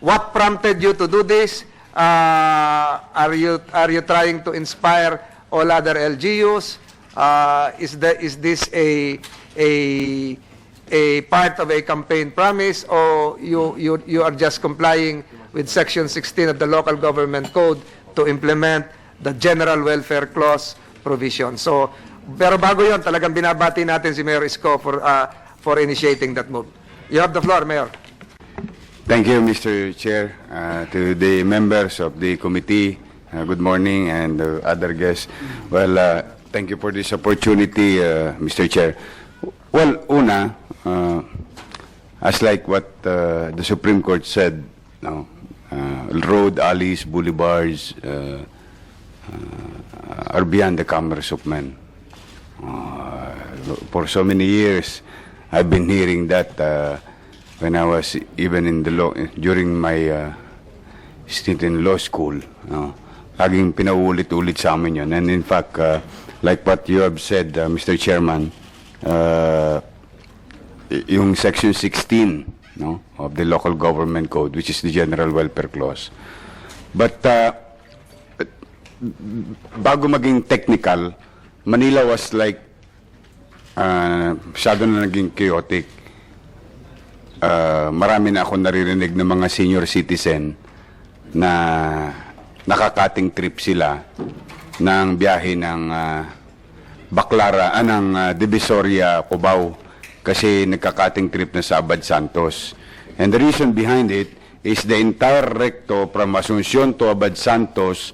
What prompted you to do this? Are you trying to inspire all other LGUs? Is this a part of a campaign promise, or you are just complying with Section 16 of the Local Government Code to implement the General Welfare Clause provision? So, pero bago yon, talagang binabati natin si Mayor Isko for initiating that move. You have the floor, Mayor. Thank you, Mr. Chair. To the members of the committee, good morning, and other guests. Well, thank you for this opportunity, Mr. Chair. Well, una, as like what the Supreme Court said, no, road, alleys, boulevards are beyond the commerce of men. For so many years, I've been hearing that when I was even in the law, during my stint in law school, laging pinaulit-ulit sa amin yun. And in fact, like what you have said, Mr. Chairman, yung Section 16 of the Local Government Code, which is the General Welfare Clause. But bago maging technical, Manila was like masyado na naging chaotic. Marami na ako naririnig ng mga senior citizen na nakakating trip sila ng biyahe ng ng Divisoria, Cubao, kasi nagkakating trip na sa Abad Santos. And the reason behind it is the entire recto from Asuncion to Abad Santos,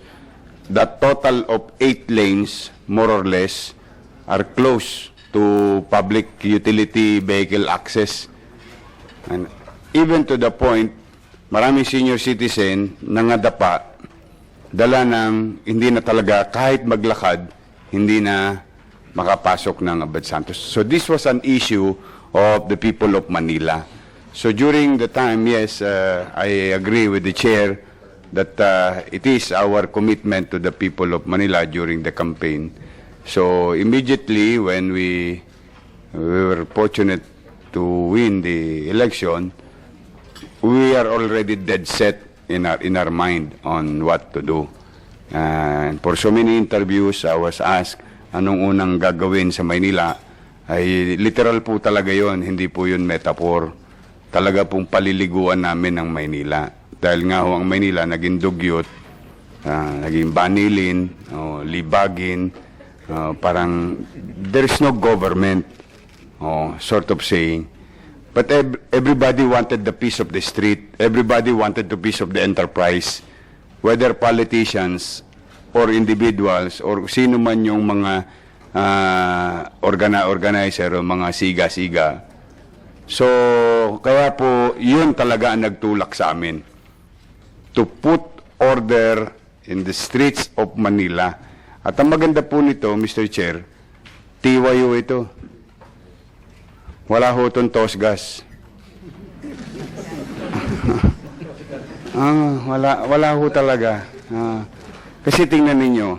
that total of 8 lanes, more or less, are closed to public utility vehicle access. And even to the point, maraming senior citizen nangadapa, dala ng hindi na talaga, kahit maglakad, hindi na makapasok ng Abad Santos. So this was an issue of the people of Manila. So during the time, yes, I agree with the chair that it is our commitment to the people of Manila during the campaign. So immediately when we were fortunate to win the election, we are already dead set in our mind on what to do. And for so many interviews, I was asked, anong unang gagawin sa Maynila? Ay literal po talaga yon, hindi po yun metaphor. Talaga pong paliliguan namin ng Maynila. Dahil nga ho ang Maynila naging dugyot, naging banilin, libagin, parang there's no government, sort of saying. But everybody wanted the peace of the street. Everybody wanted the peace of the enterprise. Whether politicians or individuals or sino man yung mga organizer o mga siga-siga. So, kaya po, yun talaga ang nagtulak sa amin. To put order in the streets of Manila. At ang maganda po nito, Mr. Chair, TYO ito. Wala ho itong tosgas. Wala ho talaga. Kasi tingnan ninyo,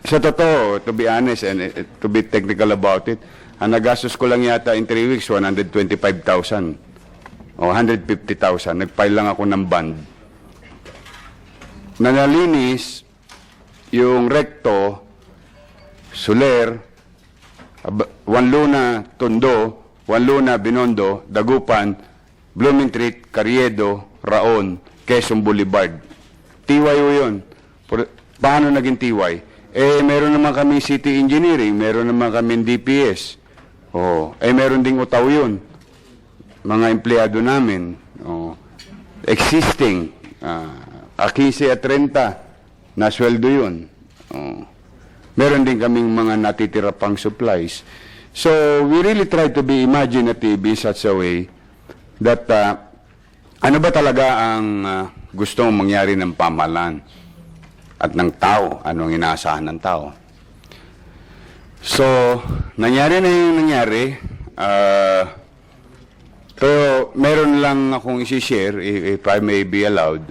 sa totoo, to be honest and to be technical about it, ang nagastos ko lang yata in 3 weeks, 125,000 o 150,000. Nag-file lang ako ng bond. Nanalinis yung Recto, Soler, Wanluna, Tondo, Wanluna, Binondo, Dagupan, Bloomingtreet, Carriedo, Raon, Quezon Boulevard. TYO yun. Paano naging TY? Meron naman kami city engineering, meron naman kami DPS. Meron ding utaw yun. Mga empleyado namin. Existing. 15 at 30, na sweldo yun. Meron din kaming mga natitira pang supplies. So, we really try to be imaginative in such a way that ano ba talaga ang gustong mangyari ng pamahalaan at ng tao, anong inaasahan ng tao. So, nangyari na yung nangyari. Pero meron lang akong isi-share, if I may be allowed.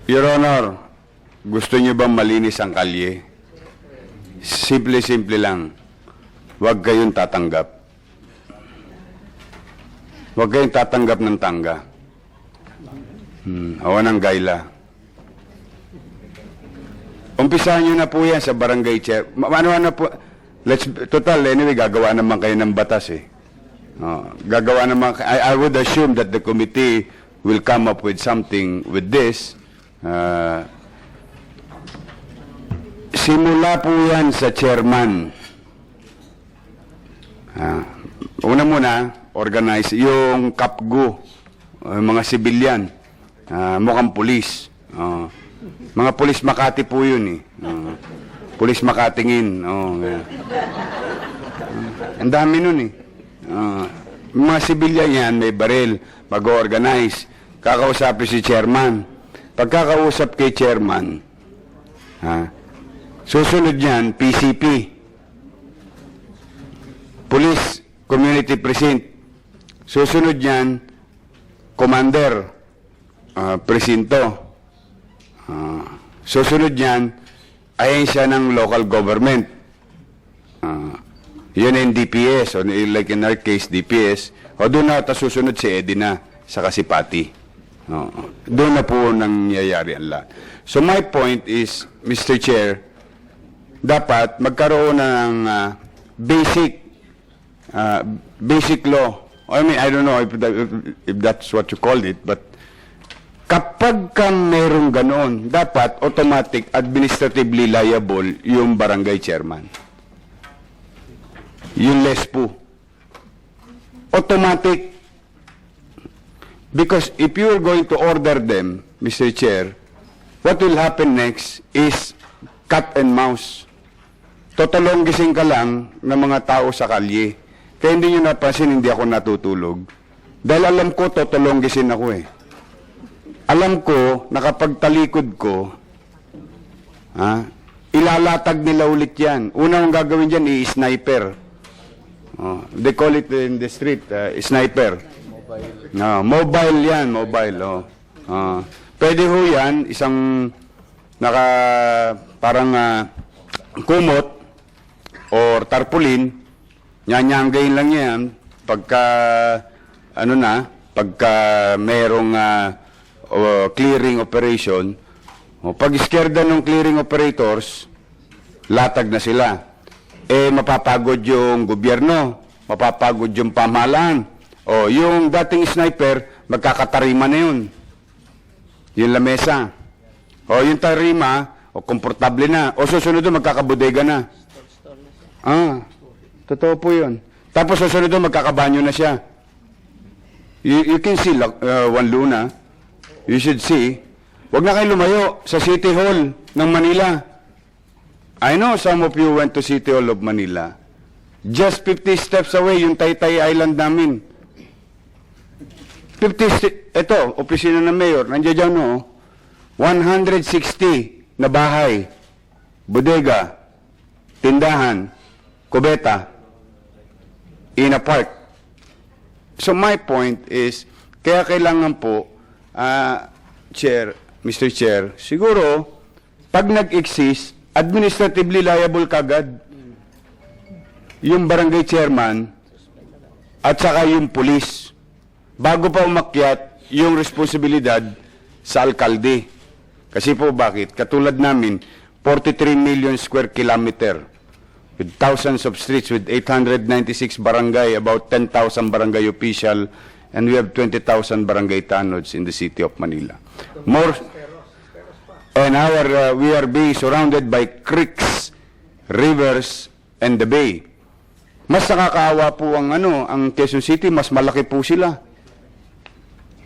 Your Honor, gusto niyo bang malinis ang kalye? Simple-simple lang. Huwag kayong tatanggap. Huwag kayong tatanggap ng tangga. Awan ng Gaila. Umpisahan nyo na po yan sa barangay chair. Ano na po, total, anyway, gagawa naman kayo ng batas eh. Gagawa naman, I would assume that the committee will come up with something with this. Simula po yan sa chairman. Una muna, organize yung KAPGU, mga sibilyan, mukhang pulis. Mga pulis Makati po yun eh. Pulis Makatingin. Ang dami nun eh. Mga sibilyan yan, may baril, mag-organize. Kakausapin si chairman. Pagkakausap kay chairman, susunod yan, PCP. Police Community Precinct. Susunod yan, Commander, Presinto. Susunod yan, ahensya ng local government. Yun ang DPS, o like in our case, DPS. O doon na, susunod si Edina sa Kasipati. Doon na po nangyayari ang lahat. So my point is, Mr. Chair, dapat magkaroon ng basic law. I mean, I don't know if that's what you called it, but kapag ka mayroong ganoon, dapat automatic administratively liable yung barangay chairman. Yung LESPO. Automatic. Because if you are going to order them, Mr. Chair, what will happen next is cat and mouse. Totolong gising ka lang ng mga tao sa kalye. Kaya hindi nyo napansin, hindi ako natutulog. Dahil alam ko, totolong gising ako eh. Alam ko, nakapagtalikod ko, ilalatag nila ulit yan. Una ang gagawin dyan, i-sniper. They call it in the street, sniper. Mobile yan, mobile. Pwede ho yan, isang parang kumot or tarpaulin, nyanyanggayin lang yan pagka merong clearing operation. Pag iskerda ng clearing operators, latag na sila. Mapapagod yung gobyerno, mapapagod yung pamahalaan. Yung dating sniper, magkakatarima na yun. Yung lamesa. Yung tarima, komportable na. Susunod doon, magkakabodega na. Totoo po yun. Tapos susunod doon, magkakabanyo na siya. You can see, Juan Luna, you should see, wag na kayo lumayo sa City Hall ng Manila. I know some of you went to City Hall of Manila. Just 50 steps away, yung Taytay Island namin. Ito, opisina ng mayor, nandiyan dyan, no? 160 na bahay, bodega, tindahan, kubeta, in a park. So my point is, kaya kailangan po, Chair, Mr. Chair, siguro, pag nag-exist, administratively liable kagad yung barangay chairman at saka yung police bago pa umakyat yung responsibilidad sa alkalde. Kasi po bakit? Katulad namin, 43 million square kilometer with thousands of streets with 896 barangay, about 10,000 barangay official, and we have 20,000 barangay tanods in the city of Manila. More, and we are being surrounded by creeks, rivers, and the bay. Mas nakakaawa po ang Quezon City, mas malaki po sila.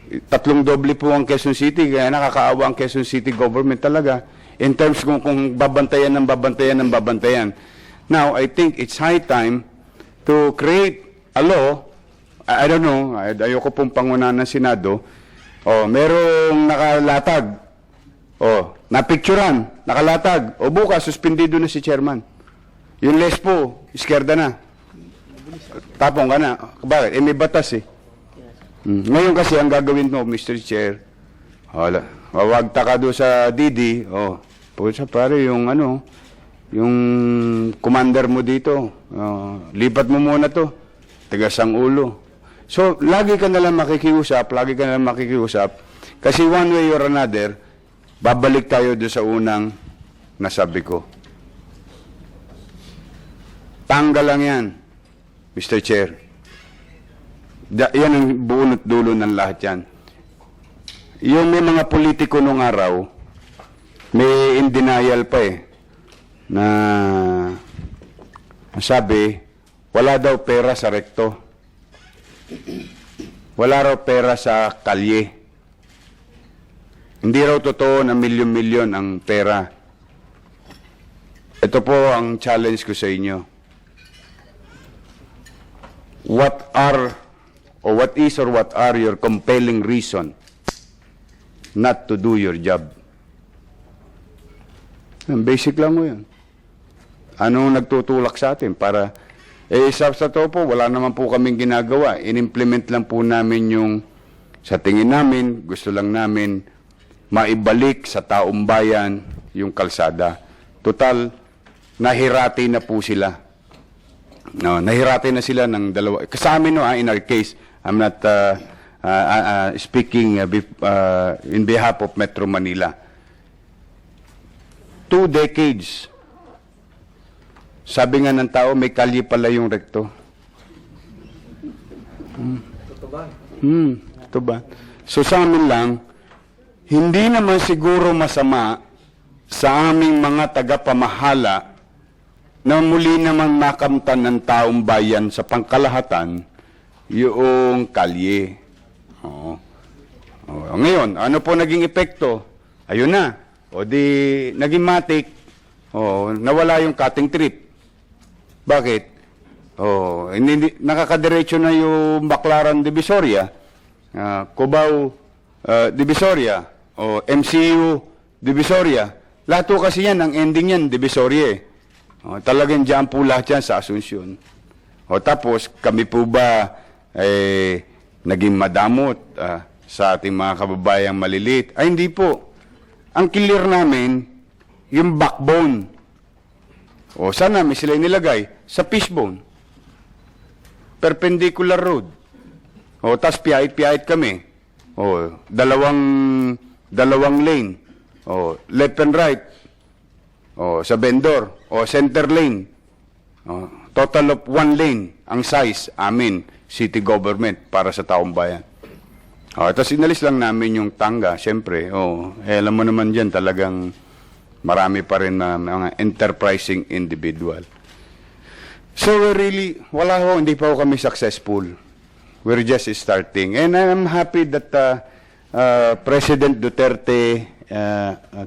3 doble po ang Quezon City, kaya nakakaawa ang Quezon City government talaga in terms kung babantayan ng babantayan. Now, I think it's high time to create a law. I don't know, ayoko pong pangunahan ng Senado. Merong nakalatag. Napicturan, nakalatag. Bukas, suspendido na si chairman. Yung LESPO, iskerda na. Tapong ka na. Bakit? May batas eh. Ngayon kasi, ang gagawin mo, Mr. Chair, wag taka doon sa Didi, pusa pare, yung commander mo dito, lipat mo muna to, tigas ang ulo. So, lagi ka nalang makikiusap, Kasi one way or another, babalik tayo doon sa unang nasabi ko. Tanggal lang yan, Mr. Chair. Yan ang buo at dulo ng lahat yan. Yung may mga politiko nung araw, may in denial pa na sabi, wala daw pera sa rekto. Wala raw pera sa kalye. Hindi raw totoo na milyon-milyon ang pera. Ito po ang challenge ko sa inyo. What are your compelling reason not to do your job? Basic lang mo yan. Anong nagtutulak sa atin para, sa totoo po, wala naman po kaming ginagawa. In-implement lang po namin yung, sa tingin namin, gusto lang namin maibalik sa taong bayan yung kalsada. Total, nahirati na po sila. No, nahirati na sila ng dalawa. Sa amin, in our case, I'm not speaking in behalf of Metro Manila. 2 decades. Sabi nga ng tao, may kalye pala yung rekto. Ito ba? So sa amin lang, hindi naman siguro masama sa aming mga tagapamahala na muli naman makamtan ng taong bayan sa pangkalahatan yung kalye. Ngayon, ano po naging epekto? Ayun na. O di, naging matik. Nawala yung cutting trip. Bakit? Nakakadiretso na yung Baclaran Divisoria, Cubao Divisoria, o MCU Divisoria. Lahat po kasi yan, ang ending yan, Divisoria. Talagang dyan po lahat yan sa Asuncion. Tapos, kami po ba naging madamot sa ating mga kababayang malilit? Ay, hindi po. Ang clear namin, yung backbone. Saan namin sila inilagay? Sa fishbone. Perpendicular road. Tapos piyait-piyait kami. Dalawang lane. Left and right. Sa vendor. Center lane. Total of 1 lane ang size amin, city government, para sa taong bayan. Tapos inalis lang namin yung tangga, siyempre. Alam mo naman dyan, talagang marami pa rin na mga enterprising individual. So really, hindi pa kami successful. We're just starting. And I'm happy that President Duterte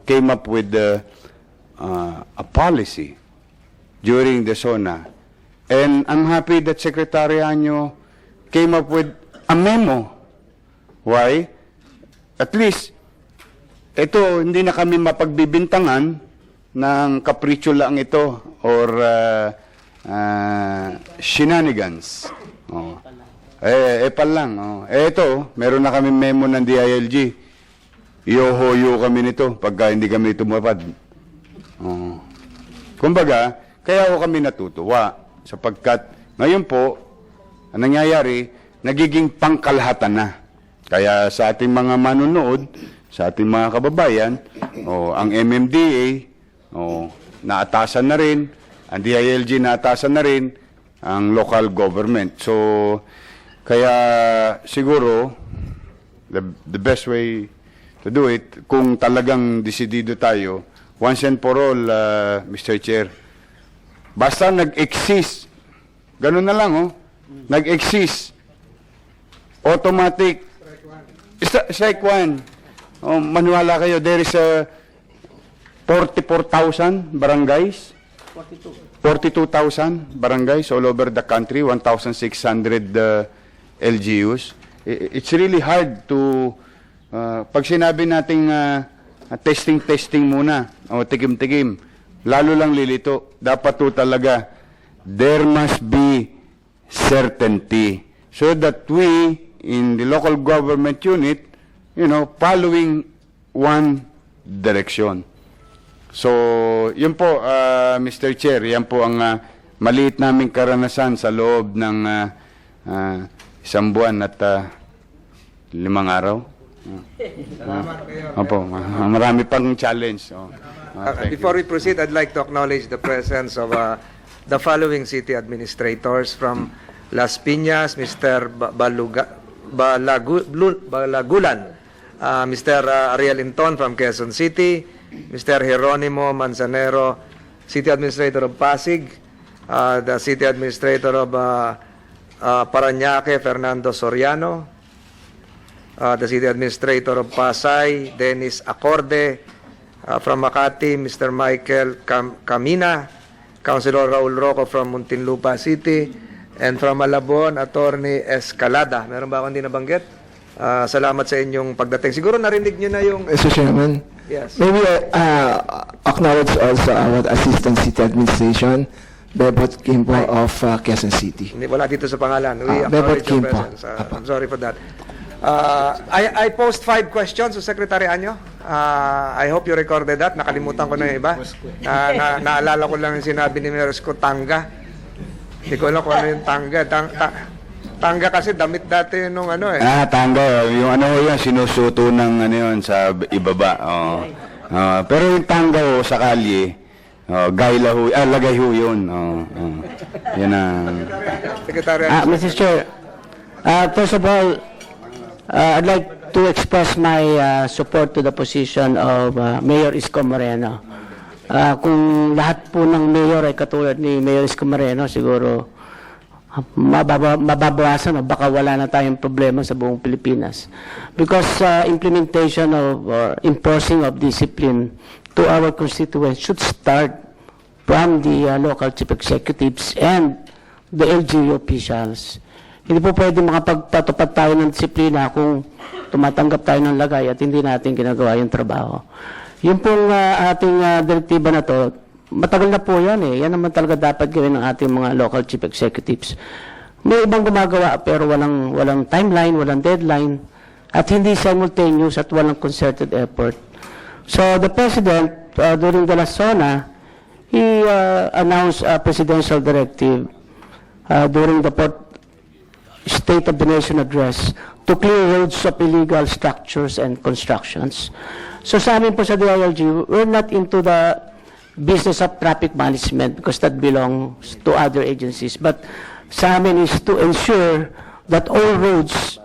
came up with a policy during the SONA. And I'm happy that Secretary Anyo came up with a memo. Why? At least, ito, hindi na kami mapagbibintangan ng kapritsyo lang ito or shenanigans. Epal lang. Ito, meron na kami memo ng DILG. Iyohoyo kami nito pagka hindi kami tumapad. Kumbaga, kaya ako kami natutuwa sapagkat ngayon po, ang nangyayari, nagiging pangkalahatan na. Kaya sa ating mga manunood, sa ating mga kababayan, ang MMDA, naatasan na rin, ang DILG naatasan na rin, ang local government. So, kaya siguro, the best way to do it, kung talagang desidido tayo, once and for all, Mr. Chair, basta nag-exist, ganun na lang, nag-exist, automatic, strike one. Maniwala kayo, there is 44,000 barangays, 42,000 barangays all over the country, 1,600 LGUs. It's really hard to, pag sinabi nating testing muna, o tikim-tikim, lalo lang lilito. Dapat to talaga, there must be certainty so that we, in the local government unit, following one direction. So, yun po, Mr. Chair, yan po ang maliit naming karanasan sa loob ng 1 buwan at 5 araw. Opo, marami pang challenge. Thank you. Before we proceed, I'd like to acknowledge the presence of the following city administrators from Las Piñas, Mr. Balagulan, Mr. Ariel Inton from Quezon City, Mr. Jeronimo Manzanero, City Administrator of Pasig, the City Administrator of Parañaque, Fernando Soriano, the City Administrator of Pasay, Dennis Acorde, from Makati, Mr. Michael Camina, Councilor Raul Roco from Muntinlupa City, and from Malabon, Attorney Escalada. Meron ba akong hindi nabanggit? Salamat sa inyong pagdating. Siguro narinig nyo na yung... Mr. Chairman, Yes. maybe acknowledge also our Assistant City Administration, Bebot Kimpo of Quezon City. Hindi, wala dito sa pangalan. We Bebot acknowledge your Kimpo. presence. I'm sorry for that. I posed 5 questions to Secretary Anyo. I hope you recorded that. Nakalimutan ko na yung iba. Naalala ko lang yung sinabi ni Mayor Esco, tanga. Hindi ko alam kung ano yung tanga. Tanga kasi damit dati nung ano eh. Tangga. Yung ano yun, sinusuto ng ano yun sa ibaba. Pero yung tangga sa kalye, lagay ho yun. Yan ang... Secretary Anyo. Mr. Chair, first of all, I'd like to express my support to the position of Mayor Isko Moreno. Kung lahat po ng mayor ay katulad ni Mayor Isko Moreno, siguro mababawasan o baka wala na tayong problema sa buong Pilipinas. Because implementation of or enforcing of discipline to our constituents should start from the local chief executives and the LGU officials. Hindi po pwede makapagpatupad tayo ng disiplina kung tumatanggap tayo ng lagay at hindi natin ginagawa yung trabaho. Yung pong ating direktiba na to, matagal na po yan eh. Yan naman talaga dapat gawin ng ating mga local chief executives. May ibang gumagawa pero walang timeline, walang deadline, at hindi simultaneous at walang concerted effort. So the President, during the last SONA, he announced a presidential directive during the State of the Nation address to clear roads of illegal structures and constructions. So sa amin po sa DILG, we're not into the business of traffic management because that belongs to other agencies. But sa amin is to ensure that all roads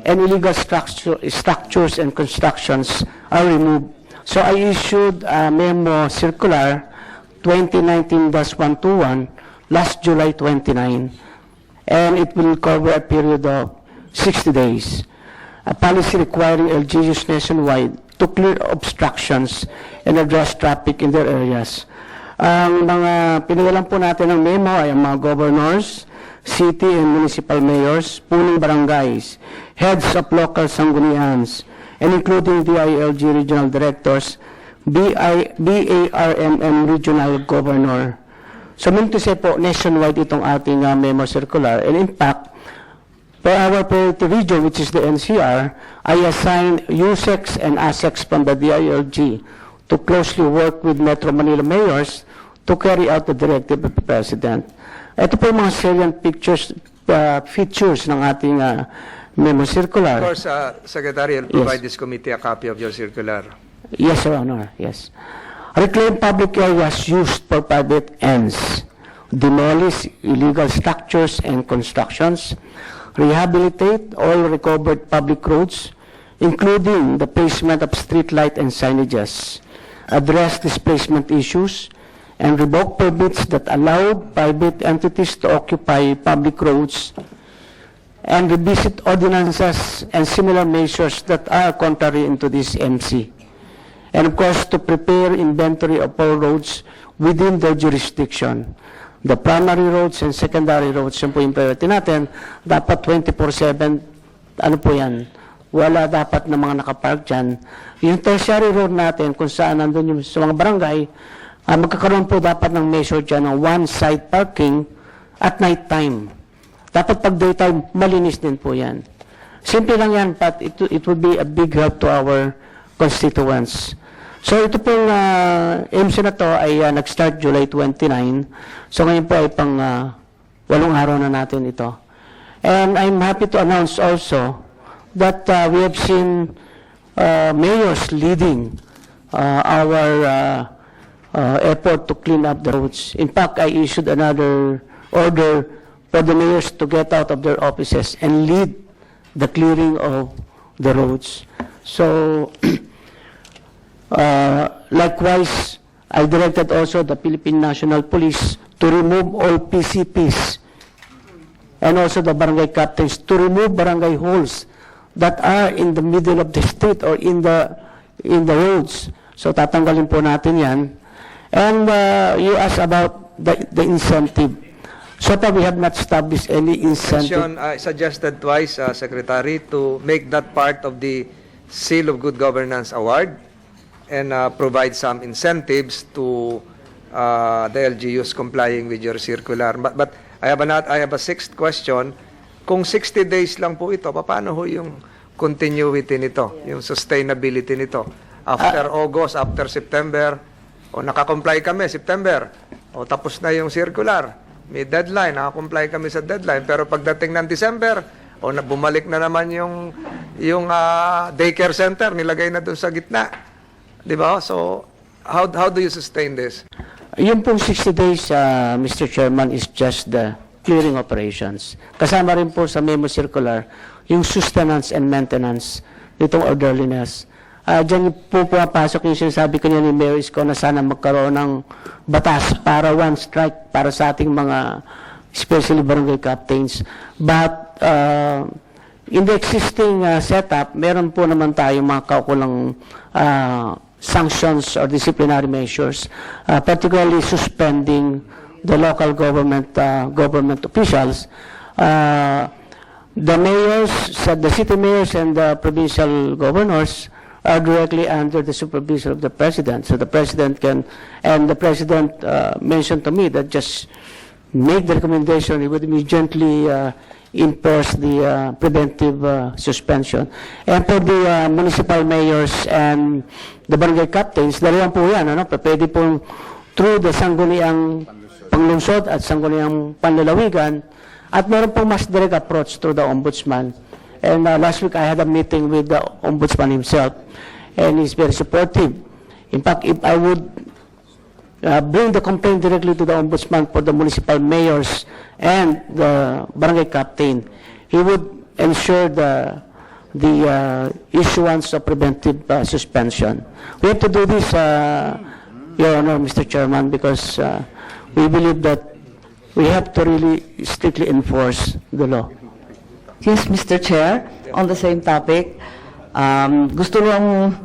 and illegal structures and constructions are removed. So I issued a memo circular 2019-121 last July 29. And it will cover a period of 60 days. A policy requiring LGUs nationwide to clear obstructions and address traffic in their areas. Ang mga pinawalan po natin ng memo ay ang mga governors, city and municipal mayors, punong barangays, heads of local sanggunians, and including DILG regional directors, BARMM regional governor. So, mean to say po, nationwide itong ating memo circular. And in fact, for our priority region, which is the NCR, I assigned USEX and ASEX from the DILG to closely work with Metro Manila mayors to carry out the directive of the President. Ito po yung mga salient features ng ating memo circular. Of course, Secretary, I'll provide this committee a copy of your circular. Yes, Your Honor, yes. Reclaim public areas used for private ends, demolish illegal structures and constructions, rehabilitate all recovered public roads, including the placement of street light and signages, address displacement issues, and revoke permits that allowed private entities to occupy public roads, and revisit ordinances and similar measures that are contrary into this MC. And of course, to prepare inventory of all roads within their jurisdiction. The primary roads and secondary roads, yun po yung priority natin, dapat 24/7, ano po yan, wala dapat na mga nakapark dyan. Yung tertiary road natin, kung saan nandun yung sa mga barangay, magkakaroon po dapat ng measure dyan ng one-side parking at night time. Dapat pag daytime, malinis din po yan. Simple lang yan, but it would be a big help to our constituents. So ito pong MC na to ay nag-start July 29. So ngayon po ay pang 8 araw na natin ito. And I'm happy to announce also that we have seen mayors leading our effort to clean up the roads. In fact, I issued another order for the mayors to get out of their offices and lead the clearing of the roads. So, likewise, I directed also the Philippine National Police to remove all PCPs and also the barangay captains to remove barangay halls that are in the middle of the street or in the roads. So tatanggalin po natin yan. And you asked about the incentive. So far we have not established any incentive. Question, I suggested twice, Secretary, to make that part of the Seal of Good Governance Award and provide some incentives to the LGUs complying with your circular. But I have a sixth question. Kung 60 days lang po ito, paano ho yung continuity nito, yung sustainability nito? After August, after September, o nakakomply kami, September, o tapos na yung circular. May deadline, nakakomply kami sa deadline. Pero pagdating ng December, o bumalik na naman yung daycare center, nilagay na doon sa gitna. Di ba? So, how do you sustain this? Yung pong 60 days, Mr. Chairman, is just the clearing operations. Kasama rin po sa memo circular, yung sustenance and maintenance nitong orderliness. Diyan po pumapasok yung sinasabi ko niya ni Mayor Isko na sana magkaroon ng batas para one strike para sa ating mga especially barangay captains. But in the existing setup, meron po naman tayong mga kaukulang sanctions or disciplinary measures, particularly suspending the local government officials. The mayors, the city mayors and the provincial governors are directly under the supervision of the president. So the president can, and the president mentioned to me that just make the recommendation, he would immediately enforce the preventive suspension. And for the municipal mayors and the barangay captains, dalawa po yan, ano? Pwede pong through the sangguniang panglungsod at sangguniang panlalawigan, at meron pong mas direct approach through the ombudsman. And last week I had a meeting with the ombudsman himself, and he's very supportive. In fact, if I would bring the complaint directly to the ombudsman for the municipal mayors and the barangay captain, he would ensure the issuance of preventive suspension. We have to do this, Your Honor, Mr. Chairman, because we believe that we have to really strictly enforce the law. Yes, Mr. Chair, on the same topic, gusto lang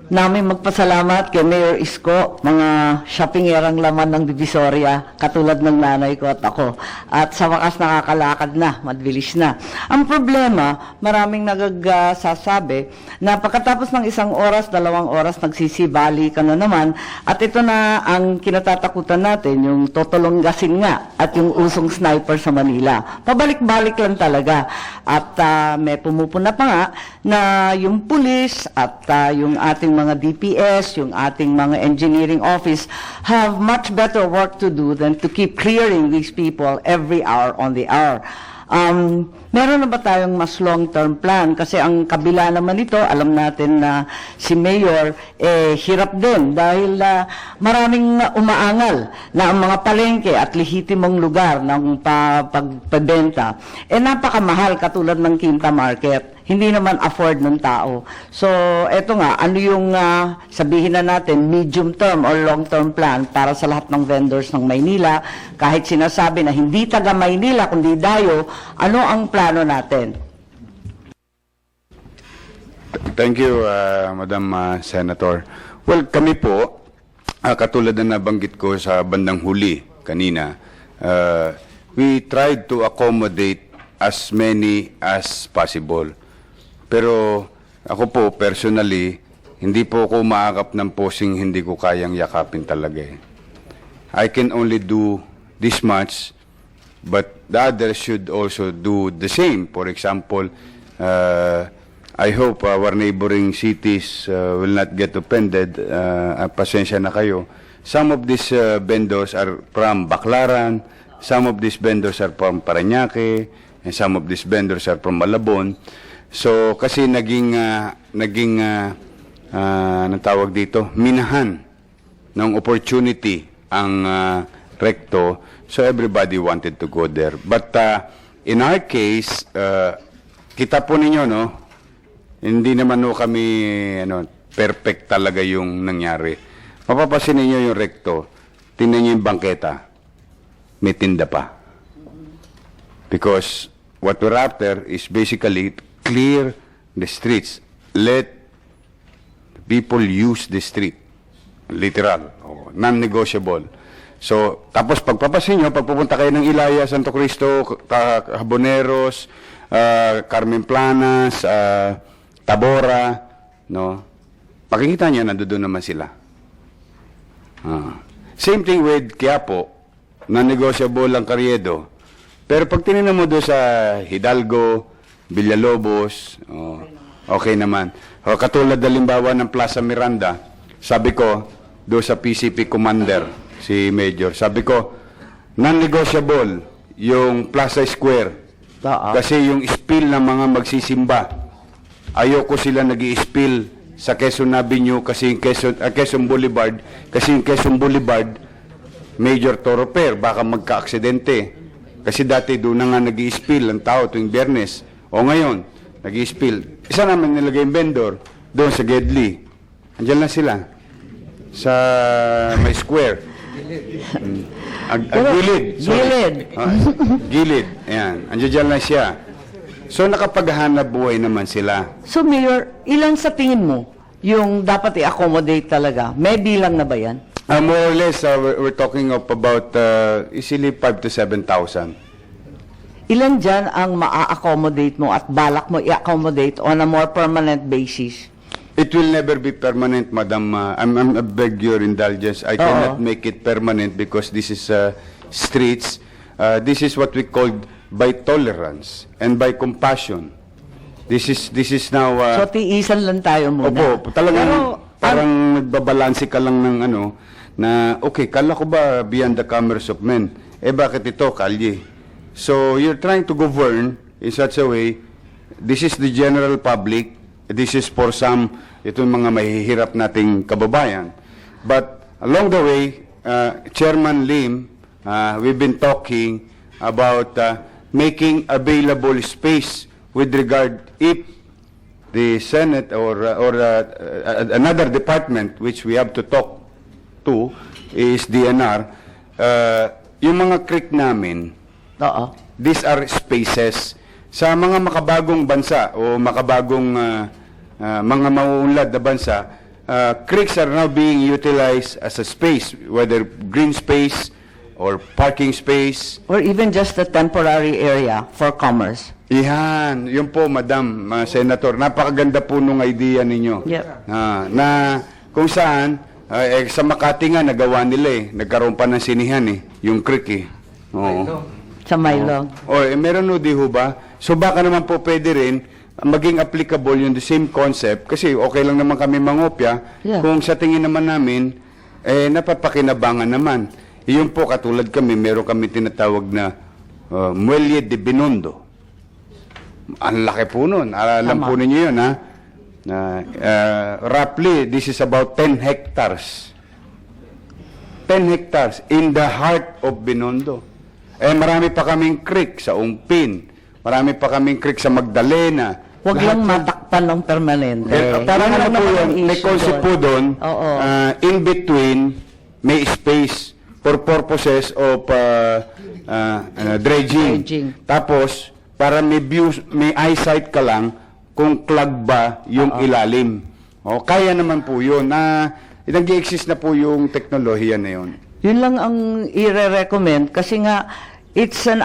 namin magpasalamat kay Mayor Isko, mga shoppingerang laman ng Divisoria, katulad ng nanay ko at ako. At sa wakas nakakalakad na, mabilis na. Ang problema, maraming nagsasabi na pagkatapos ng 1 oras, 2 oras, nagsisibali ka na naman, at ito na ang kinatatakutan natin, yung totolonggasin nga, at yung usong sniper sa Manila. Pabalik-balik lang talaga. At may pumupuna pa nga na yung pulis at yung ating mga DPS, yung ating mga engineering office have much better work to do than to keep clearing these people every hour on the hour. Meron na ba tayong mas long-term plan? Kasi ang kabila naman nito, alam natin na si Mayor hirap din dahil maraming umaangal na ang mga palengke at lehitimong lugar ng pagbebenta. Napakamahal katulad ng Quinta Market. Hindi naman afford ng tao. So, eto nga, ano yung sabihin na natin, medium term or long term plan para sa lahat ng vendors ng Maynila, kahit sinasabi na hindi taga Maynila kundi Dayo, ano ang plano natin? Thank you, Madam Senator. Well, kami po, katulad na nabanggit ko sa bandang huli kanina, we tried to accommodate as many as possible. Pero ako po, personally, hindi po ako maakap ng posing hindi ko kayang yakapin talaga eh. I can only do this much, but the others should also do the same. For example, I hope our neighboring cities will not get offended. Pasensya na kayo. Some of these vendors are from Baclaran, some of these vendors are from Parañaque, and some of these vendors are from Malabon. So, kasi naging anong tawag dito, minahan ng opportunity ang recto, so everybody wanted to go there. But in our case, kita po ninyo, no, hindi naman no kami perfect talaga yung nangyari. Mapapasin ninyo yung recto, tingnan niyo yung bangketa, may tinda pa. Because what we're after is basically clear the streets. Let people use the street. Literal. Non-negotiable. So, tapos pagpapasin nyo, pagpupunta kayo ng Ilaya, Santo Cristo, Haboneros, Carmen Planas, Tabora, no? Pakikita nyo, nandoon naman sila. Same thing with Quiapo, non-negotiable ang Carriedo. Pero pag tinignan mo doon sa Hidalgo, Villalobos, okay naman. Katulad halimbawa ng Plaza Miranda, sabi ko, doon sa PCP Commander, si Major, sabi ko, non-negotiable yung Plaza Square. Kasi yung spill ng mga magsisimba, ayoko sila nag-i-spill sa Quezon Avenue, kasi yung Quezon Boulevard, kasi yung Quezon Boulevard, Major Thoroughfare, baka magka-aksidente. Kasi dati doon na nga nag-i-spill ang tao tuwing Biyernes. O ngayon, nag-i-spill. Isa naman nilagay yung vendor doon sa Gedli. Andiyan lang sila. Sa may square. Gilid. Gilid. Gilid. Ayan. Andiyan lang siya. So nakapaghanap buhay naman sila. So, Mayor, ilan sa tingin mo yung dapat i-accommodate talaga? May bilang na ba yan? More or less, we're talking of about easily 5,000 to 7,000. Ilan dyan ang maa-accommodate mo at balak mo i-accommodate on a more permanent basis? It will never be permanent, Madam. I beg your indulgence. I cannot make it permanent because this is streets. This is what we call by tolerance and by compassion. This is now. So, tiisan lang tayo muna. Opo, talagang parang nagbabalanse ka lang ng na okay, kala ko ba beyond the commerce of men? Bakit ito, kalye? So, you're trying to govern in such a way, this is the general public, this is for some, itong mga mahihirap nating kababayan. But, along the way, Chairman Lim, we've been talking about making available space with regard if the Senate or another department which we have to talk to is DNR, yung mga creek namin, these are spaces sa mga makabagong bansa o makabagong mga mauunlad na bansa. Creeks are now being utilized as a space, whether green space or parking space. Or even just a temporary area for commerce. Yan, yun po, Madam Senator. Napakaganda po nung idea ninyo. Yep. Na kung saan, sa Makati nga, nagawa nila Nagkaroon pa ng sinihan yung creek Oo. Sa Maylog. Meron no, di ho ba? So baka naman po pwede rin maging applicable yung the same concept kasi okay lang naman kami mangopya kung sa tingin naman namin napapakinabangan naman. Iyon po katulad kami, meron kami tinatawag na Muelle de Binondo. Ang laki po nun. Alam po ninyo yun, ha? Roughly, this is about 10 hectares. 10 hectares in the heart of Binondo. Marami pa kaming creek sa Ungpin. Marami pa kaming creek sa Magdalena. Huwag lang matakpan ng permanente. Parang ano po yun, may concept po doon, in between, may space for purposes of dredging. Tapos, para may views, may eyesight ka lang kung clog ba yung ilalim. Kaya naman po yun. Nag-i-exist na po yung teknolohiya na yun. Yun lang ang i-recommend kasi nga it's an